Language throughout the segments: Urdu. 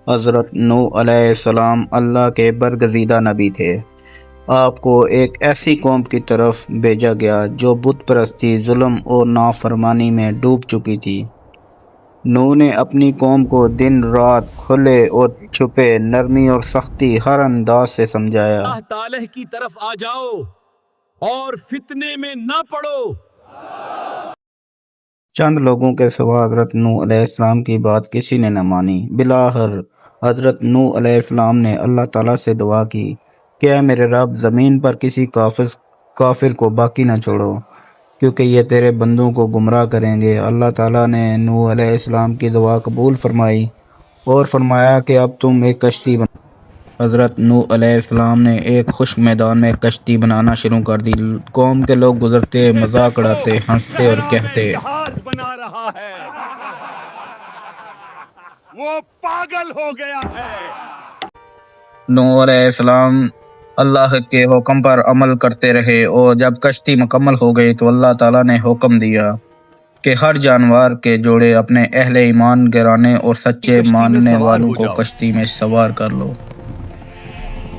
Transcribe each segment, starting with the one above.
حضرت نوح علیہ السلام اللہ کے برگزیدہ نبی تھے۔ آپ کو ایک ایسی قوم کی طرف بھیجا گیا جو بت پرستی، ظلم اور نافرمانی میں ڈوب چکی تھی۔ نوح نے اپنی قوم کو دن رات، کھلے اور چھپے، نرمی اور سختی، ہر انداز سے سمجھایا۔ اللہ تعالی کی طرف آ جاؤ اور فتنے میں نہ پڑو۔ چند لوگوں کے سوا حضرت نوح علیہ السلام کی بات کسی نے نہ مانی۔ بالآخر حضرت نوح علیہ السلام نے اللہ تعالیٰ سے دعا کی کہ اے میرے رب، زمین پر کسی کافر کو باقی نہ چھوڑو، کیونکہ یہ تیرے بندوں کو گمراہ کریں گے۔ اللہ تعالیٰ نے نوح علیہ السلام کی دعا قبول فرمائی اور فرمایا کہ اب تم ایک کشتی بناؤ۔ حضرت نوح علیہ السلام نے ایک خشک میدان میں کشتی بنانا شروع کر دی۔ قوم کے لوگ گزرتے، مذاق اڑاتے، ہنستے اور کہتے، جہاز بنا رہا ہے، وہ پاگل ہو گیا ہے۔ نوح علیہ السلام اللہ کے حکم پر عمل کرتے رہے، اور جب کشتی مکمل ہو گئی تو اللہ تعالیٰ نے حکم دیا کہ ہر جانور کے جوڑے اپنے اہل ایمان گرانے اور سچے ماننے والوں کو کشتی میں سوار کر لو۔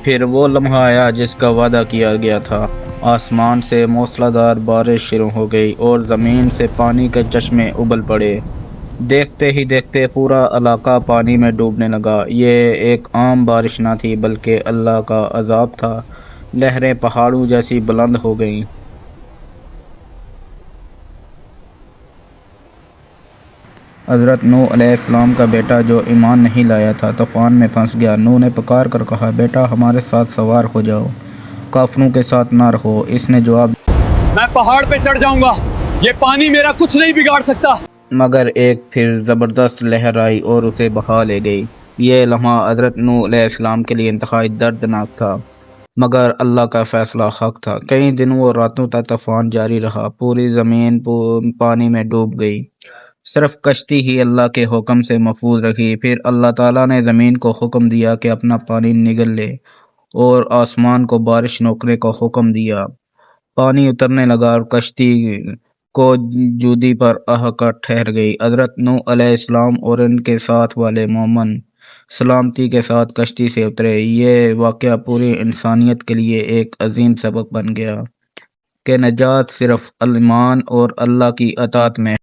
پھر وہ لمحہ آیا جس کا وعدہ کیا گیا تھا۔ آسمان سے موسلادھار بارش شروع ہو گئی اور زمین سے پانی کے چشمے ابل پڑے۔ دیکھتے ہی دیکھتے پورا علاقہ پانی میں ڈوبنے لگا۔ یہ ایک عام بارش نہ تھی بلکہ اللہ کا عذاب تھا۔ لہریں پہاڑوں جیسی بلند ہو گئیں۔ حضرت نوح علیہ السلام کا بیٹا جو ایمان نہیں لایا تھا طوفان میں پھنس گیا۔ نوح نے پکار کر کہا، بیٹا ہمارے ساتھ سوار ہو جاؤ، کافروں کے ساتھ نہ رہو۔ اس نے جواب دیا، میں پہاڑ پہ چڑھ جاؤں گا، یہ پانی میرا کچھ نہیں بگاڑ سکتا۔ مگر ایک پھر زبردست لہر آئی اور اسے بہا لے گئی۔ یہ لمحہ حضرت نوح علیہ السلام کے لیے انتہائی دردناک تھا، مگر اللہ کا فیصلہ حق تھا۔ کئی دنوں اور راتوں تک طوفان جاری رہا، پوری زمین پانی میں ڈوب گئی، صرف کشتی ہی اللہ کے حکم سے محفوظ رہی۔ پھر اللہ تعالیٰ نے زمین کو حکم دیا کہ اپنا پانی نگل لے، اور آسمان کو بارش روکنے کا حکم دیا۔ پانی اترنے لگا اور کشتی کو جودی پر آ کر ٹھہر گئی۔ حضرت نوح علیہ السلام اور ان کے ساتھ والے مومن سلامتی کے ساتھ کشتی سے اترے۔ یہ واقعہ پوری انسانیت کے لیے ایک عظیم سبق بن گیا کہ نجات صرف ایمان اور اللہ کی اطاعت میں